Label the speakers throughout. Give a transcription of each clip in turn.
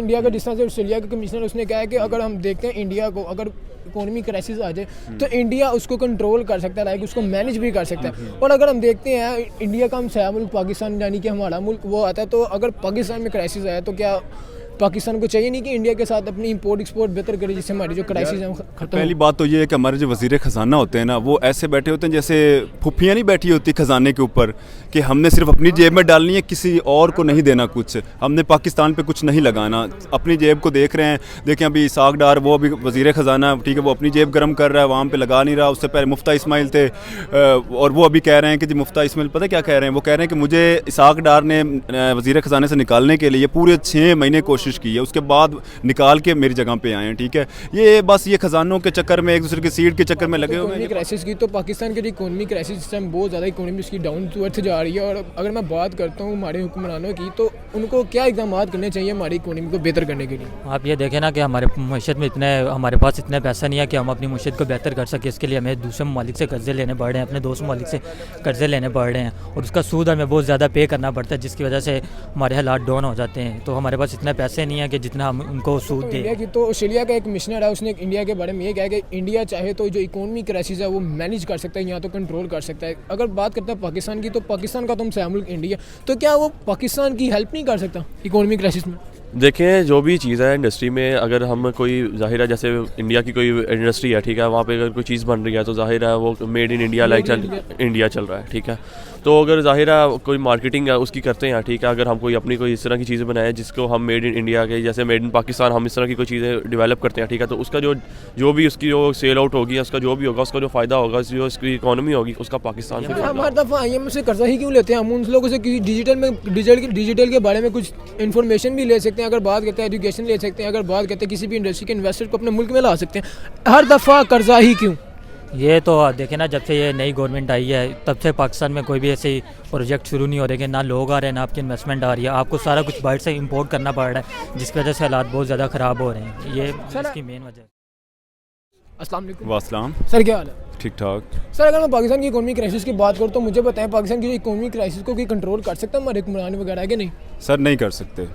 Speaker 1: India का जिस तरह से ऑस्ट्रेलिया के कमिश्नर उसने कहा है कि अगर हम देखते हैं इंडिया को, अगर इकोनॉमी क्राइसिस आ जाए तो इंडिया उसको कंट्रोल कर सकता है, लाइक उसको मैनेज भी कर सकता है। और अगर हम देखते हैं इंडिया का हम सया मुल्क पाकिस्तान यानी कि हमारा मुल्क वो आता है, तो अगर पाकिस्तान में क्राइसिस आया तो क्या पाकिस्तान को चाहिए नहीं कि इंडिया के साथ अपनी इंपोर्ट एक्सपोर्ट बेहतर करे, जिससे हमारी जो क्राइसिस है खत्म।
Speaker 2: पहली बात तो ये है कि हमारे जो वज़ीर ख़जाना होते हैं ना, वो ऐसे बैठे होते हैं जैसे फुफियाँ नहीं बैठी होती ख़जाने के ऊपर कि हमने सिर्फ अपनी जेब में डालनी है, किसी और को नहीं देना कुछ, हमने पाकिस्तान पे कुछ नहीं लगाना, अपनी जेब को देख रहे हैं। देखें अभी इसाक डार वो अभी वज़ीर ख़जाना, ठीक है, वो अपनी जेब गर्म कर रहा है, वहाँ पे लगा नहीं रहा। उससे पहले मुफ्ता इस्माइल थे और वो अभी कह रहे हैं कि जी मुफ्ता इस्माइल पता क्या कह रहे हैं, वो कह रहे हैं कि मुझे इसाक डार ने वज़ीर ख़जाने से निकालने के लिए पूरे 6 महीने कोशिश की है, उसके बाद निकाल के मेरी जगह पे आए हैं। ठीक है, ये बस ये खजानों के चक्कर में, एक दूसरे की सीट के चक्कर में लगे हुए हैं।
Speaker 1: क्राइसिस की तो पाकिस्तान की इकोनॉमी क्राइसिस इस टाइम बहुत ज़्यादा इकोनॉमी उसकी डाउन टू अर्थ जा रही है। और अगर मैं बात करता हूँ हमारे हुक्मरानों की, तो उनको क्या इकदाम करने चाहिए हमारी इकोनॉमी को बेहतर करने के लिए?
Speaker 3: आप ये देखें ना कि हमारे पास इतने पैसा नहीं है कि हम अपनी मुशीत को बेहतर कर सकें। इसके लिए हमें दूसरे ममालिक से कर्जे लेने पड़ रहे हैं, अपने दोस्त ममालिक से कर्जे लेने पड़ रहे हैं, और उसका सूद हमें बहुत ज़्यादा पे करना पड़ता है, जिसकी वजह से हमारे हालात डाउन हो जाते हैं। तो हमारे पास इतने पैसे नहीं है कि जितना हम उनको सूद दें।
Speaker 1: इंडिया की तो ऑस्ट्रेलिया का एक कमिश्नर है, उसने इंडिया के बारे में ये कहा कि इंडिया चाहे तो जो इकोनॉमी क्राइसिस है वो मैनेज कर सकता है, यहाँ तो कंट्रोल कर सकता है। अगर बात करते हैं पाकिस्तान की, तो पाकिस्तान का तो हम सया मुल्क इंडिया, तो क्या वो पाकिस्तान की हेल्प नहीं कर सकता इकोनॉमी क्राइसिस में?
Speaker 4: देखें, जो भी चीज़ है इंडस्ट्री में, अगर हम कोई ज़ाहिर है जैसे इंडिया की कोई इंडस्ट्री है, ठीक है, वहाँ पे अगर कोई चीज़ बन रही है तो ज़ाहिर है वो मेड इन इंडिया इंडिया चल रहा है। ठीक है, तो अगर ज़ाहिर है कोई मार्केटिंग है उसकी करते हैं, ठीक है, अगर हम कोई अपनी कोई इस तरह की चीज़ें बनाएं जिसको हम मेड इन इंडिया के, जैसे मेड इन पाकिस्तान, हम इस तरह की कोई चीज़ें डेवलप करते हैं, ठीक है, तो उसका जो भी उसकी जो सेल आउट होगी, उसका जो भी होगा, उसका जो फ़ायदा होगा, जो इसकी इकॉनमी होगी, उसका पाकिस्तान से
Speaker 1: हर दफ़ा IMF से कर्जा ही क्यों लेते हैं? हम उन लोगों से डिजिटल के बारे में कुछ इन्फॉर्मेशन भी ले सकते हैं, अगर बात करते हैं एजुकेशन ले सकते हैं, अगर बात करते हैं किसी भी इंडस्ट्री के इन्वेस्टर को अपने मुल्क में ला सकते हैं। हर दफ़ा कर्जा ही क्यों?
Speaker 3: ये तो देखें ना, जब से ये नई गवर्नमेंट आई है तब से पाकिस्तान में कोई भी ऐसे प्रोजेक्ट शुरू नहीं हो रहे, ना लोग आ रहे हैं, ना आपकी इन्वेस्टमेंट आ रही है, आपको सारा कुछ बाहर से इंपोर्ट करना पड़ रहा है, जिसकी वजह से हालात बहुत ज़्यादा ख़राब हो रहे हैं। ये इसकी मेन वजह है।
Speaker 1: अस्सलाम वालेकुम।
Speaker 2: वासलाम
Speaker 1: सर, क्या हाल है?
Speaker 2: ठीक ठाक।
Speaker 1: सर, अगर मैं पाकिस्तान की इकोनॉमी क्राइसिस की बात करूँ तो मुझे बताएं, पाकिस्तान की जो इकोनॉमी क्राइसिस को कोई कंट्रोल कर सकता है हमारे हुक्मरान वगैरह के? नहीं
Speaker 2: सर, नहीं कर सकते।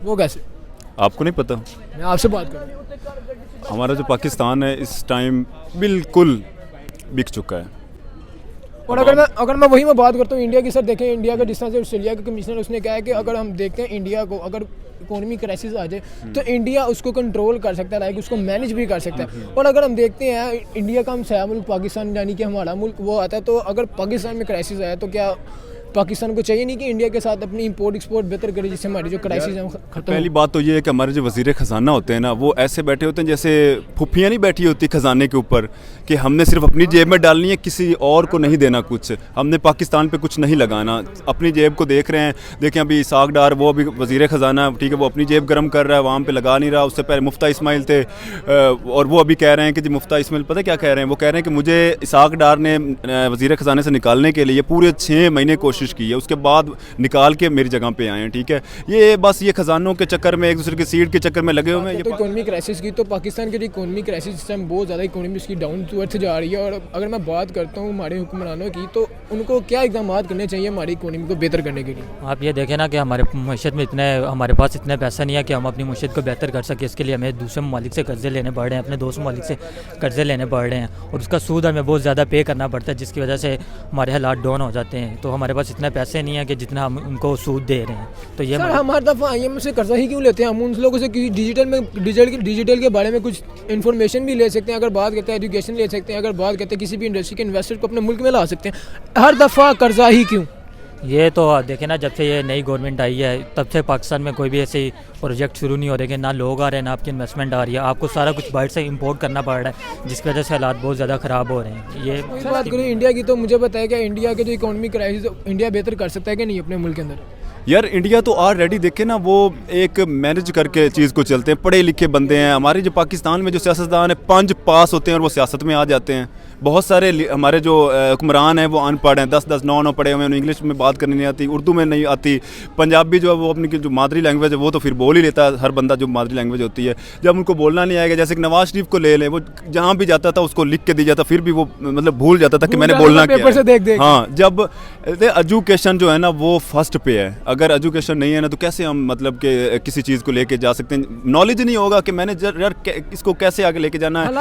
Speaker 1: वो कैसे?
Speaker 2: आपको नहीं पता?
Speaker 1: मैं आपसे बात करूँ।
Speaker 2: हमारा जो पाकिस्तान है इस टाइम बिल्कुल बिक चुका है।
Speaker 1: और अगर मैं वही में बात करता हूँ इंडिया की, सर देखें इंडिया का जिस तरह से ऑस्ट्रेलिया के कमिश्नर उसने कहा है कि अगर हम देखते हैं इंडिया को, अगर इकोनॉमी क्राइसिस आ जाए तो इंडिया उसको कंट्रोल कर सकता है, लाइक उसको मैनेज भी कर सकता है। और अगर हम देखते हैं इंडिया का हम सया मुल्क पाकिस्तान यानी कि हमारा मुल्क वो आता है, तो अगर पाकिस्तान में क्राइसिस आया तो क्या पाकिस्तान को चाहिए नहीं कि इंडिया के साथ अपनी इंपोर्ट एक्सपोर्ट बेहतर करे, जिससे हमारी जो क्राइसिस है खत्म?
Speaker 2: पहली बात तो ये है कि हमारे जो वज़ीर ख़जाना होते हैं ना, वो ऐसे बैठे होते हैं जैसे फुफियाँ नहीं बैठी होती ख़जाने के ऊपर कि हमने सिर्फ अपनी जेब में डालनी है, किसी और को नहीं देना कुछ, हमने पाकिस्तान पे कुछ नहीं लगाना, अपनी जेब को देख रहे हैं। देखें अभी इसाक डार वो अभी वज़ीर ख़जाना, ठीक है, वो अपनी जेब गर्म कर रहा है, वहाँ पे लगा नहीं रहा। उससे पहले मुफ्ता इस्माइल थे और वो अभी कह रहे हैं कि जी मुफ्ता इस्माइल पता क्या कह रहे हैं, वो कह रहे हैं कि मुझे इसाक डार ने वज़ीर ख़जाने से निकालने के लिए पूरे 6 महीने कोशिश की है, उसके बाद निकाल के मेरी जगह पे आए हैं। ठीक है, ये बस ये खजानों के चक्कर में, एक दूसरे की सीट के चक्कर में लगे हुए हैं।
Speaker 1: तो इकोनॉमी क्राइसिस की तो पाकिस्तान की इकोनॉमी क्राइसिस इस टाइम बहुत ज़्यादा इकोनॉमी उसकी डाउन टू अर्थ जा रही है। और अगर मैं बात करता हूँ हमारे हुक्मरानों की, तो उनको क्या इकदाम करने चाहिए हमारी इकोनॉमी को बेहतर करने के लिए? आप
Speaker 3: ये देखें ना कि हमारे पास इतने पैसा नहीं है कि हम अपनी मुशीत को बेहतर कर सकें। इसके लिए हमें दूसरे ममालिक से कर्जे लेने पड़ रहे हैं, अपने दोस्त ममालिक से कर्जे लेने पड़ रहे हैं, और उसका सूद हमें बहुत ज़्यादा पे करना पड़ता है, जिसकी वजह से हमारे हालात डाउन हो जाते हैं। तो हमारे पास इतने पैसे नहीं है कि जितना हम उनको सूद दे रहे हैं। तो ये
Speaker 1: हम हर दफ़ा IMF से कर्जा ही क्यों लेते हैं? हम उन लोगों से डिजिटल के बारे में कुछ इन्फॉर्मेशन भी ले सकते हैं, अगर बात करते हैं एजुकेशन ले सकते हैं, अगर बात करते हैं किसी भी इंडस्ट्री के इन्वेस्टर को अपने मुल्क में ला सकते हैं। हर दफ़ा कर्जा ही क्यों?
Speaker 3: ये तो देखें ना, जब से ये नई गवर्नमेंट आई है तब से पाकिस्तान में कोई भी ऐसे प्रोजेक्ट शुरू नहीं हो रहे, ना लोग आ रहे हैं, ना आपकी इन्वेस्टमेंट आ रही है, आपको सारा कुछ बाहर से इंपोर्ट करना पड़ रहा है, जिसकी वजह से हालात बहुत ज़्यादा ख़राब हो रहे हैं। ये
Speaker 1: बात करूँ इंडिया की, तो मुझे बताया कि इंडिया के जो इकोनॉमी क्राइसिस इंडिया बेहतर कर सकता है कि नहीं अपने मुल्क के अंदर?
Speaker 2: यार इंडिया तो ऑलरेडी देखे ना, वो एक मैनेज करके चीज़ को चलते हैं, पढ़े लिखे बंदे हैं। हमारे जो पाकिस्तान में जो सियासतदान है 5 पास होते हैं और वो सियासत में आ जाते हैं, बहुत सारे हमारे जो हुक्मरान हैं वो अनपढ़ हैं, 10-10 9 पढ़े हुए हैं, उन्हें इंग्लिश में बात करनी नहीं आती, उर्दू में नहीं आती, पंजाबी जो है वो अपनी जो मादरी लैंग्वेज है वो तो फिर बोल ही लेता है हर बंदा जो मादरी लैंग्वेज होती है। जब उनको बोलना नहीं आएगा, जैसे कि नवाज शरीफ को ले लें, वो जहाँ भी जाता था उसको लिख के दिया जाता, फिर भी वो मतलब भूल जाता था कि मैंने बोलना क्या है।
Speaker 1: देख।
Speaker 2: हाँ, जब एजुकेशन जो है ना वो फर्स्ट पे है। अगर एजुकेशन नहीं है ना तो कैसे हम मतलब कि किसी चीज़ को लेके जा सकते हैं? नॉलेज नहीं होगा कि मैंने यार इसको कैसे आगे लेके जाना है।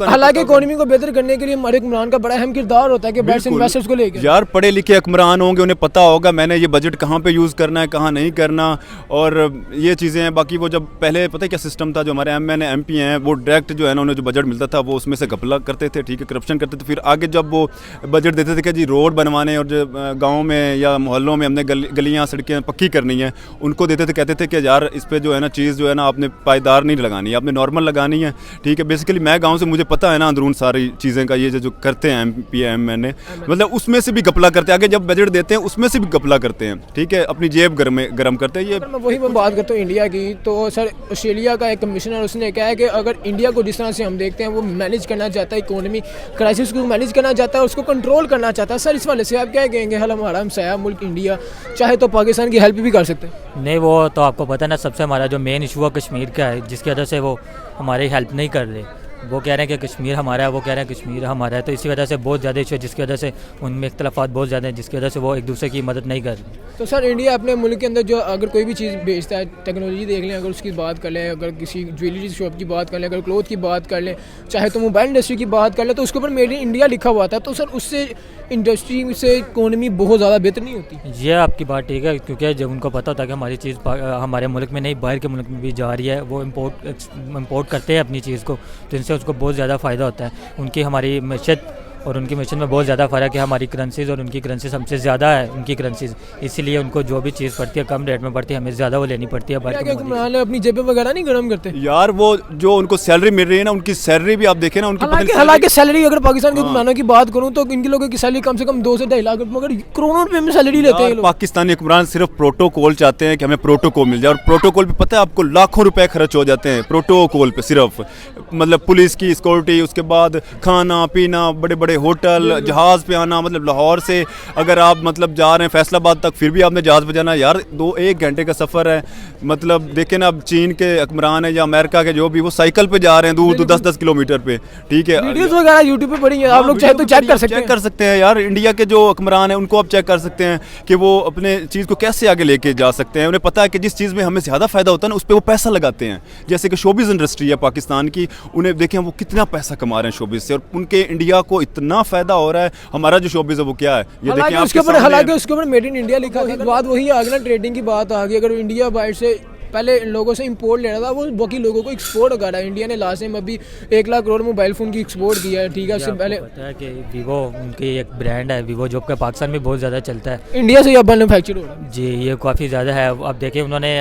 Speaker 1: हालांकि इकोनॉमी को बेहतर करने के लिए हमारे हुक्मरान का बड़ा अहम किरदार होता है कि बैट्स इन्वेस्टर्स को लेकर।
Speaker 2: यार पढ़े लिखे हुक्मरान होंगे, उन्हें पता होगा मैंने ये बजट कहाँ पे यूज़ करना है, कहाँ नहीं करना, और ये चीज़ें हैं। बाकी वो जब पहले पता है क्या सिस्टम था, जो हमारे MN MP हैं वो डायरेक्ट जो है ना उन्हें जो बजट मिलता था वो उसमें से घपला करते थे, ठीक है, करप्शन करते थे। फिर आगे जब वो बजट देते थे कि जी रोड बनवाने और जो गाँव में या मोहल्लों में हमने गलियाँ सड़कें पक्की करनी है, उनको देते थे, कहते थे कि यार इस पर जो है ना चीज़ जो है ना आपने पायदार नहीं लगानी है, आपने नॉर्मल लगानी है, ठीक है। बेसिकली मैं गाँव से, मुझे पता है ना अंदरून सारी चीज़ें का, ये जो करते हैं MP MN मतलब उसमें से भी घपला करते हैं। आगे जब बजट देते हैं उसमें से भी घपला करते हैं, ठीक है, अपनी जेब गर्म करते हैं। ये
Speaker 1: मैं बात करता हूँ इंडिया की, तो सर ऑस्ट्रेलिया का एक कमिश्नर उसने कहा है कि अगर इंडिया को जिस तरह से हम देखते हैं वो मैनेज करना चाहता है, इकोनॉमी क्राइसिस को मैनेज करना चाहता है, उसको कंट्रोल करना चाहता है। सर इस वाले से आप क्या कहेंगे? हाल हमारा हमसाया मुल्क इंडिया चाहे तो पाकिस्तान की हेल्प भी कर सकते हैं।
Speaker 3: नहीं, वो तो आपको पता है ना, सबसे हमारा जो मेन इशू है कश्मीर का है, जिसकी वजह से वो हमारी हेल्प नहीं कर रहे। वो कह रहे हैं कि कश्मीर हमारा है, वो कह रहे हैं कश्मीर हमारा है, तो इसी वजह से बहुत ज़्यादा इशू है, जिसकी वजह से उनमें इख्तलाफात बहुत ज़्यादा हैं, जिसकी वजह से वो एक दूसरे की मदद नहीं कर रहे।
Speaker 1: तो सर इंडिया अपने मुल्क के अंदर जो अगर कोई भी चीज़ बेचता है, टेक्नोलॉजी देख लें, अगर उसकी बात कर लें, अगर किसी ज्वेलरी शॉप की बात कर लें, अगर क्लोथ की बात कर लें, चाहे तो मोबाइल इंडस्ट्री की बात कर लें, तो उसके ऊपर मेड इन इंडिया लिखा हुआ था। तो सर उससे इंडस्ट्री से इकोनॉमी बहुत ज़्यादा बेहतर नहीं होती।
Speaker 3: ये आपकी बात ठीक है, क्योंकि जब उनको पता होता है कि हमारी चीज़ हमारे मुल्क में नहीं बाहर के मुल्क में भी जा रही है, वो इम्पोर्ट करते हैं अपनी चीज़ को, तो इनसे उसको बहुत ज़्यादा फ़ायदा होता है। उनकी हमारी मैशत और उनकी मिशन में बहुत ज़्यादा फ़र्क है। हमारी करेंसीज़ और उनकी करेंसीज़ हमसे ज़्यादा है उनकी करेंसीज़, इसीलिए उनको जो भी चीज़ पड़ती है कम रेट में पड़ती है, हमें ज़्यादा वो लेनी पड़ती है।
Speaker 1: अपनी जेबें वगैरह नहीं गर्म करते
Speaker 2: यार, वो जो उनको सैलरी मिल रही है ना, उनकी सैलरी भी आप देखें ना, उनकी
Speaker 1: हालांकि सैलरी अगर पाकिस्तान के हुक्मरानों की बात करूं तो इनके लोगों की सैलरी कम से कम 2 से 2.5 लाख मगर करोड़ों रुपए में सैलरी लेते हैं।
Speaker 2: पाकिस्तानी हुक्मरान सिर्फ प्रोटोकॉल चाहते हैं कि हमें प्रोटोकॉल मिल जाए, और प्रोटोकॉल पे पता है आपको लाखों रुपए खर्च हो जाते हैं प्रोटोकॉल पे, सिर्फ मतलब पुलिस की सिक्योरिटी, उसके बाद खाना पीना, बड़े बड़े होटल, जहाज़ पे आना, मतलब लाहौर से अगर आप मतलब जा रहे हैं फैसलाबाद तक, फिर भी आपने जहाज़ पे जाना। यार 2-1 घंटे का सफ़र है। मतलब देखें ना, अब चीन के हुक्मरान है या अमेरिका के जो भी, वो साइकिल पे जा रहे हैं दूर 10-10 किलोमीटर पे, ठीक है।
Speaker 1: वीडियोस वगैरह यूट्यूब पे पड़ी हैं, आप लोग चाहे तो चेक कर सकते हैं।
Speaker 2: यार इंडिया के जो हुक्मरान है उनको आप चेक कर सकते हैं कि वो अपने चीज़ को कैसे आगे लेके जा सकते हैं। उन्हें पता है कि जिस चीज़ में हमें ज़्यादा फ़ायदा होता है ना उस पर वो पैसा लगाते हैं। जैसे कि शोबिज़ इंडस्ट्री है पाकिस्तान की, उन्हें देखें वो कितना पैसा कमा रहे हैं शोबिज़ से, और उनके इंडिया को इतना फ़ायदा हो रहा है। हमारा जो शोबिज़ है वो क्या है, ये देखिए
Speaker 1: उसके ऊपर मेड इन इंडिया लिखा है। बात वही आ गई ना, ट्रेडिंग की बात आ गई। अगर इंडिया बाहर से पहले लोगों से इंपोर्ट लेना था, वो बाकी लोगों को एक्सपोर्ट कर रहा है। इंडिया ने लास्ट टाइम अभी 1 लाख करोड़ मोबाइल फ़ोन की एक्सपोर्ट किया है, ठीक है। उससे पहले
Speaker 3: पता है कि वीवो उनकी एक ब्रांड है, वीवो जो कि पाकिस्तान में बहुत ज़्यादा चलता है,
Speaker 1: इंडिया से ये मैन्युफैक्चर हो रहा है।
Speaker 3: जी, ये काफ़ी ज़्यादा है। अब देखिए उन्होंने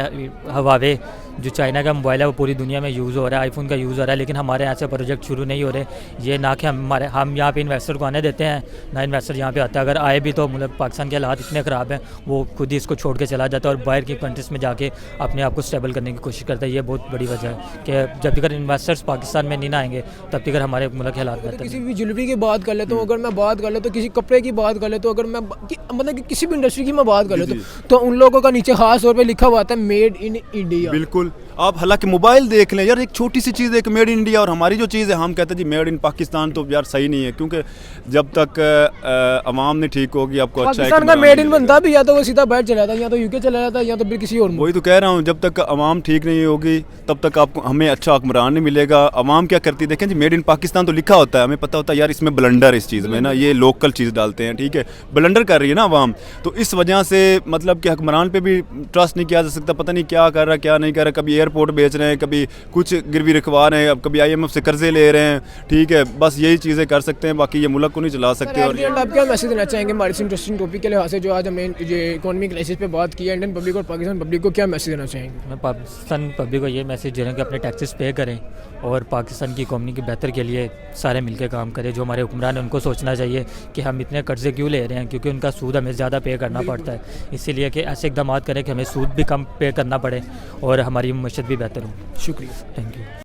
Speaker 3: हवावे जो चाइना का मोबाइल है वो पूरी दुनिया में यूज़ हो रहा है, आईफोन का यूज़ हो रहा है, लेकिन हमारे यहाँ से प्रोजेक्ट शुरू नहीं हो रहे। ये ना कि हम यहाँ पे इन्वेस्टर को आने देते हैं, ना इन्वेस्टर यहाँ पे आता है। अगर आए भी तो मतलब पाकिस्तान के हालात इतने ख़राब हैं, वो खुद ही इसको छोड़ के चला जाता है और बाहर की कंट्रीज़ में जाके अपने आप को स्टेबल करने की कोशिश करता है। ये बहुत बड़ी वजह है कि जब तक इन्वेस्टर्स पाकिस्तान में नहीं ना आएंगे तब तक हमारे मुल्क के हालात बेहतर।
Speaker 1: किसी भी ज्वेलरी की बात कर लेता हूँ, अगर मैं बात कर लेता हूँ, किसी कपड़े की बात कर लेता हूँ, अगर मैं मतलब कि किसी भी इंडस्ट्री की मैं बात कर लेता हूँ, तो उन लोगों का नीचे खास तौर पे लिखा हुआ था मेड इन इंडिया।
Speaker 2: बिल्कुल। आप हालांकि मोबाइल देख लें यार, एक छोटी सी चीज़ है एक मेड इन इंडिया, और हमारी जो चीज़ है हम कहते हैं जी मेड इन पाकिस्तान, तो यार सही नहीं है। क्योंकि जब तक अवाम नहीं ठीक होगी, आपको अच्छा
Speaker 1: पाकिस्तान का मेड इन बनता भी या तो वो सीधा बाहर चला जाता, या तो यूके चला जाता, या तो फिर किसी और।
Speaker 2: वही तो कह रहा हूँ, जब तक अवाम ठीक नहीं होगी तब तक आपको हमें अच्छा हुक्मरान नहीं मिलेगा। अवाम क्या करती है, देखें जी मेड इन पाकिस्तान तो लिखा होता है, हमें पता होता है यार इसमें ब्लंडर, इस चीज़ में ना ये लोकल चीज़ डालते हैं, ठीक है, ब्लंडर कर रही है ना अवाम। तो इस वजह से मतलब कि हुक्मरान पे भी ट्रस्ट नहीं किया जा सकता, पता नहीं क्या कर रहा क्या नहीं कर रहा। कभी एयरपोर्ट बेच रहे हैं, कभी कुछ गिरवी रखवा रहे हैं, अब कभी IMF से कर्जे ले रहे हैं, ठीक है। बस यही चीज़ें कर सकते हैं, बाकी ये मुल्क को नहीं चला सकते। और
Speaker 1: आप क्या मैसेज देना चाहेंगे हमारे इंटरेस्टिंग टॉपिक के लिहाज से जो आज हमने ये इकोनॉमिक क्राइसिस पे बात की है, इंडियन पब्लिक और पाकिस्तान पब्लिक को क्या मैसेज देना चाहेंगे?
Speaker 3: मैं पाकिस्तान पब्लिक को ये मैसेज दे रहा हूँ कि अपने टैक्सेस पे करें और पाकिस्तान की इकोनॉमी के बेहतर के लिए सारे मिलकर काम करें। जो हमारे हुक्मरान हैं उनको सोचना चाहिए कि हम इतने कर्जे क्यों ले रहे हैं, क्योंकि उनका सूद हमें ज़्यादा पे करना पड़ता है। इसीलिए कि ऐसे इकदाम करें कि हमें सूद भी कम पे करना पड़े और हमारी मशत भी बेहतर हो।
Speaker 1: शुक्रिया,
Speaker 3: थैंक यू।